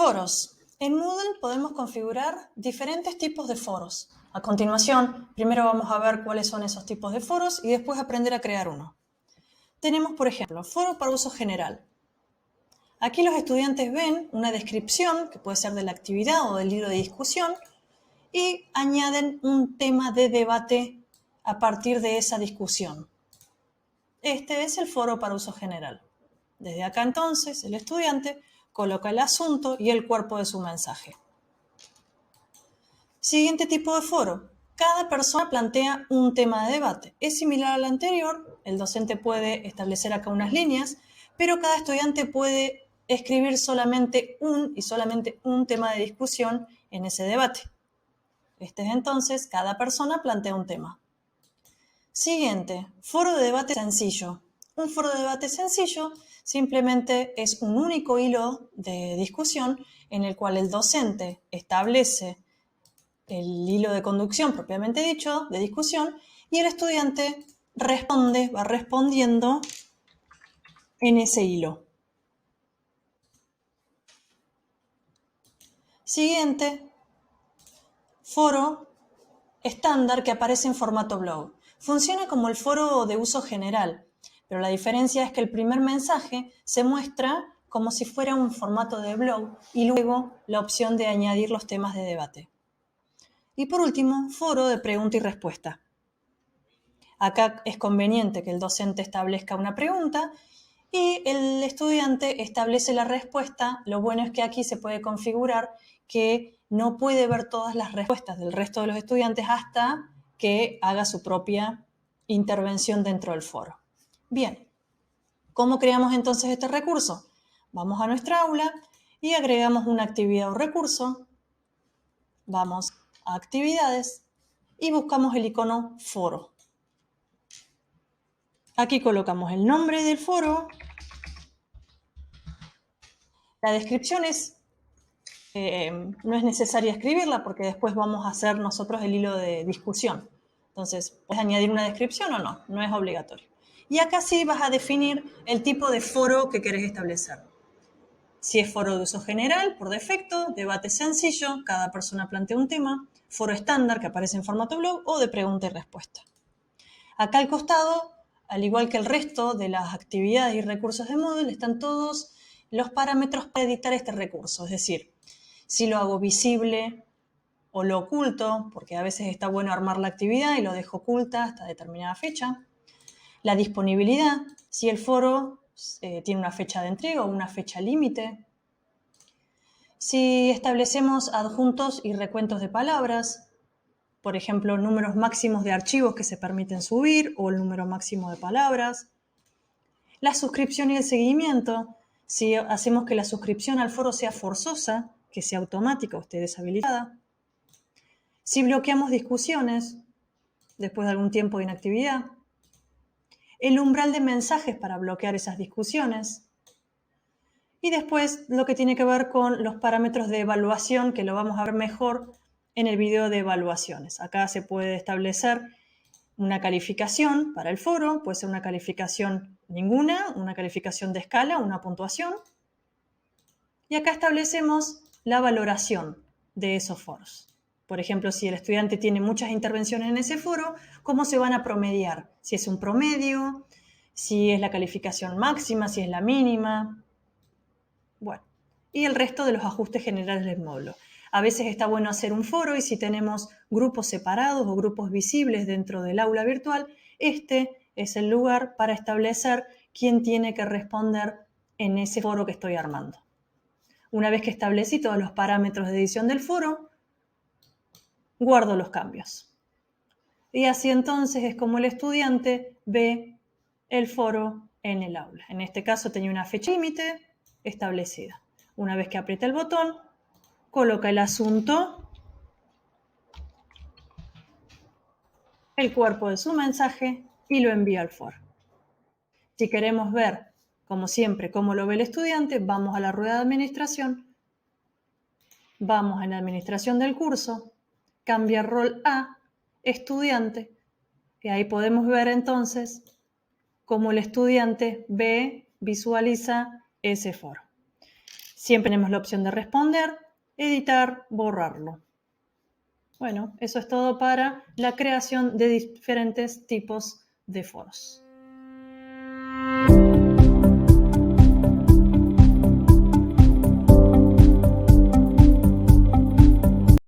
Foros. En Moodle podemos configurar diferentes tipos de foros. A continuación, primero vamos a ver cuáles son esos tipos de foros y después aprender a crear uno. Tenemos, por ejemplo, foro para uso general. Aquí los estudiantes ven una descripción, que puede ser de la actividad o del hilo de discusión, y añaden un tema de debate a partir de esa discusión. Este es el foro para uso general. Desde acá entonces, el estudiante coloca el asunto y el cuerpo de su mensaje. Siguiente tipo de foro. Cada persona plantea un tema de debate. Es similar al anterior, el docente puede establecer acá unas líneas, pero cada estudiante puede escribir solamente un tema de discusión en ese debate. Este es entonces, cada persona plantea un tema. Siguiente, foro de debate sencillo. Un foro de debate sencillo simplemente es un único hilo de discusión en el cual el docente establece el hilo de conducción propiamente dicho, de discusión, y el estudiante va respondiendo en ese hilo. Siguiente, foro estándar que aparece en formato blog. Funciona como el foro de uso general, pero la diferencia es que el primer mensaje se muestra como si fuera un formato de blog y luego la opción de añadir los temas de debate. Y por último, foro de pregunta y respuesta. Acá es conveniente que el docente establezca una pregunta y el estudiante establece la respuesta. Lo bueno es que aquí se puede configurar que no puede ver todas las respuestas del resto de los estudiantes hasta que haga su propia intervención dentro del foro. Bien, ¿cómo creamos entonces este recurso? Vamos a nuestra aula y agregamos una actividad o recurso. Vamos a actividades y buscamos el icono foro. Aquí colocamos el nombre del foro. La descripción no es necesaria escribirla porque después vamos a hacer nosotros el hilo de discusión. Entonces, puedes añadir una descripción o no, no es obligatorio. Y acá sí vas a definir el tipo de foro que querés establecer. Si es foro de uso general, por defecto, debate sencillo, cada persona plantea un tema, foro estándar que aparece en formato blog o de pregunta y respuesta. Acá al costado, al igual que el resto de las actividades y recursos de Moodle, están todos los parámetros para editar este recurso, es decir, si lo hago visible o lo oculto, porque a veces está bueno armar la actividad y lo dejo oculta hasta determinada fecha. La disponibilidad, si el foro tiene una fecha de entrega o una fecha límite. Si establecemos adjuntos y recuentos de palabras, por ejemplo, números máximos de archivos que se permiten subir o el número máximo de palabras. La suscripción y el seguimiento, si hacemos que la suscripción al foro sea forzosa, que sea automática o esté deshabilitada. Si bloqueamos discusiones después de algún tiempo de inactividad. El umbral de mensajes para bloquear esas discusiones. Y después lo que tiene que ver con los parámetros de evaluación, que lo vamos a ver mejor en el video de evaluaciones. Acá se puede establecer una calificación para el foro, puede ser una calificación ninguna, una calificación de escala, una puntuación. Y acá establecemos la valoración de esos foros. Por ejemplo, si el estudiante tiene muchas intervenciones en ese foro, ¿cómo se van a promediar? Si es un promedio, si es la calificación máxima, si es la mínima. Bueno, y el resto de los ajustes generales del módulo. A veces está bueno hacer un foro y si tenemos grupos separados o grupos visibles dentro del aula virtual, este es el lugar para establecer quién tiene que responder en ese foro que estoy armando. Una vez que establecí todos los parámetros de edición del foro, guardo los cambios. Y así entonces es como el estudiante ve el foro en el aula. En este caso tenía una fecha límite establecida. Una vez que aprieta el botón, coloca el asunto, el cuerpo de su mensaje y lo envía al foro. Si queremos ver, como siempre, cómo lo ve el estudiante, vamos a la rueda de administración, vamos a la administración del curso, cambia rol a estudiante y ahí podemos ver entonces cómo el estudiante ve, visualiza ese foro. Siempre tenemos la opción de responder, editar, borrarlo. Bueno, eso es todo para la creación de diferentes tipos de foros.